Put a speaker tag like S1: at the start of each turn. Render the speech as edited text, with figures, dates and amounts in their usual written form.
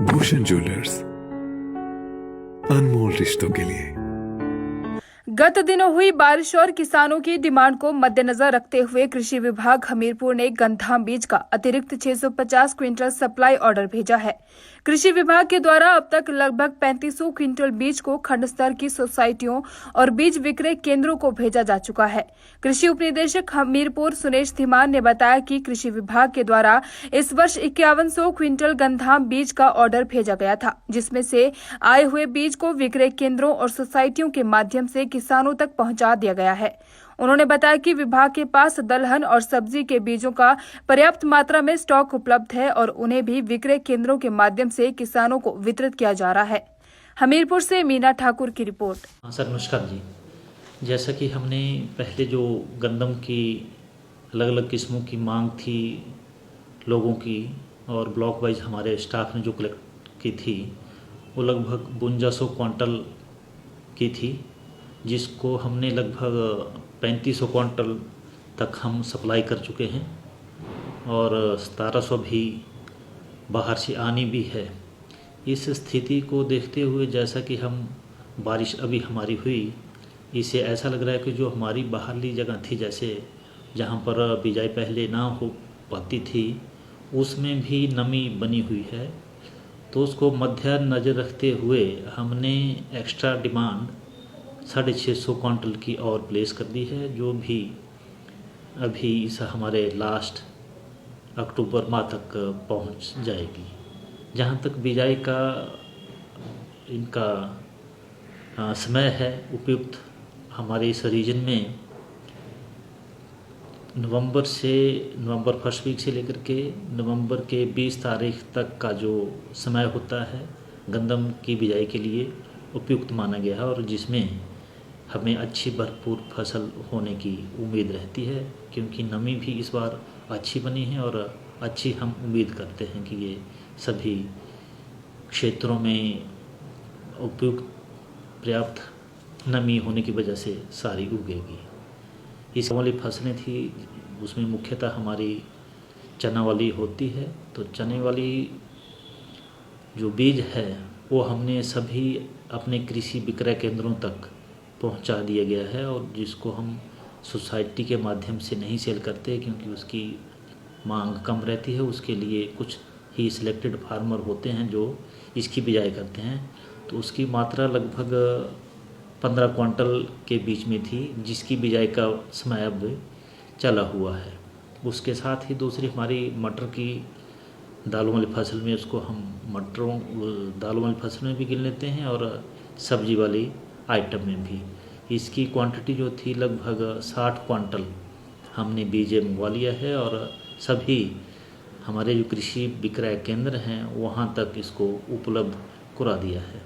S1: Bhushan jewellers, अनमोल रिश्तों के लिए।
S2: गत दिनों हुई बारिश और किसानों की डिमांड को मद्देनजर रखते हुए कृषि विभाग हमीरपुर ने गंधाम बीज का अतिरिक्त 650 क्विंटल सप्लाई ऑर्डर भेजा है। कृषि विभाग के द्वारा अब तक लगभग 3500 क्विंटल बीज को खंड स्तर की सोसाइटियों और बीज विक्रय केंद्रों को भेजा जा चुका है। कृषि उपनिदेशक हमीरपुर सुनेश धीमान ने बताया कि कृषि विभाग के द्वारा इस वर्ष 5100 क्विंटल गंधाम बीज का ऑर्डर भेजा गया था, जिसमें से आए हुए बीज को विक्रय केंद्रों और सोसाइटियों के माध्यम से किसानों तक पहुंचा दिया गया है। उन्होंने बताया कि विभाग के पास दलहन और सब्जी के बीजों का पर्याप्त मात्रा में स्टॉक उपलब्ध है और उन्हें भी विक्रय केंद्रों के माध्यम से किसानों को वितरित किया जा रहा है। हमीरपुर से मीना ठाकुर की रिपोर्ट।
S3: सर नमस्कार जी। जैसा कि हमने पहले जो गंदम की अलग अलग किस्मों की मांग थी लोगों की और ब्लॉक वाइज हमारे स्टाफ ने जो कलेक्ट की थी वो लगभग 5200 क्विंटल की थी, जिसको हमने लगभग 3500 क्विंटल तक हम सप्लाई कर चुके हैं और 1700 भी बाहर से आनी भी है। इस स्थिति को देखते हुए जैसा कि हम बारिश अभी हमारी हुई, इससे ऐसा लग रहा है कि जो हमारी बाहरली जगह थी, जैसे जहाँ पर बिजाई पहले ना हो पाती थी, उसमें भी नमी बनी हुई है। तो उसको मद्देनजर रखते हुए हमने एक्स्ट्रा डिमांड 650 क्विंटल की और प्लेस कर दी है, जो भी अभी इस हमारे लास्ट अक्टूबर माह तक पहुंच जाएगी। जहां तक बिजाई का इनका समय है उपयुक्त, हमारे इस रीजन में नवंबर फर्स्ट वीक से लेकर के नवंबर के 20 तारीख तक का जो समय होता है गंदम की बिजाई के लिए उपयुक्त माना गया है और जिसमें हमें अच्छी भरपूर फसल होने की उम्मीद रहती है, क्योंकि नमी भी इस बार अच्छी बनी है और अच्छी हम उम्मीद करते हैं कि ये सभी क्षेत्रों में उपयुक्त पर्याप्त नमी होने की वजह से सारी उगेगी। इस वाली फसलें थी उसमें मुख्यतः हमारी चना वाली होती है, तो चने वाली जो बीज है वो हमने सभी अपने कृषि विक्रय केंद्रों तक पहुंचा दिया गया है और जिसको हम सोसाइटी के माध्यम से नहीं सेल करते, क्योंकि उसकी मांग कम रहती है। उसके लिए कुछ ही सिलेक्टेड फार्मर होते हैं जो इसकी बिजाई करते हैं, तो उसकी मात्रा लगभग 15 क्विंटल के बीच में थी, जिसकी बिजाई का समय अब चला हुआ है। उसके साथ ही दूसरी हमारी मटर की दालों वाली फसल में उसको हम दालों वाली फसल में भी गिन लेते हैं और सब्जी वाली आइटम में भी। इसकी क्वांटिटी जो थी लगभग 60 क्विंटल हमने बीज मंगवा लिया है और सभी हमारे जो कृषि विक्रय केंद्र हैं वहाँ तक इसको उपलब्ध करा दिया है।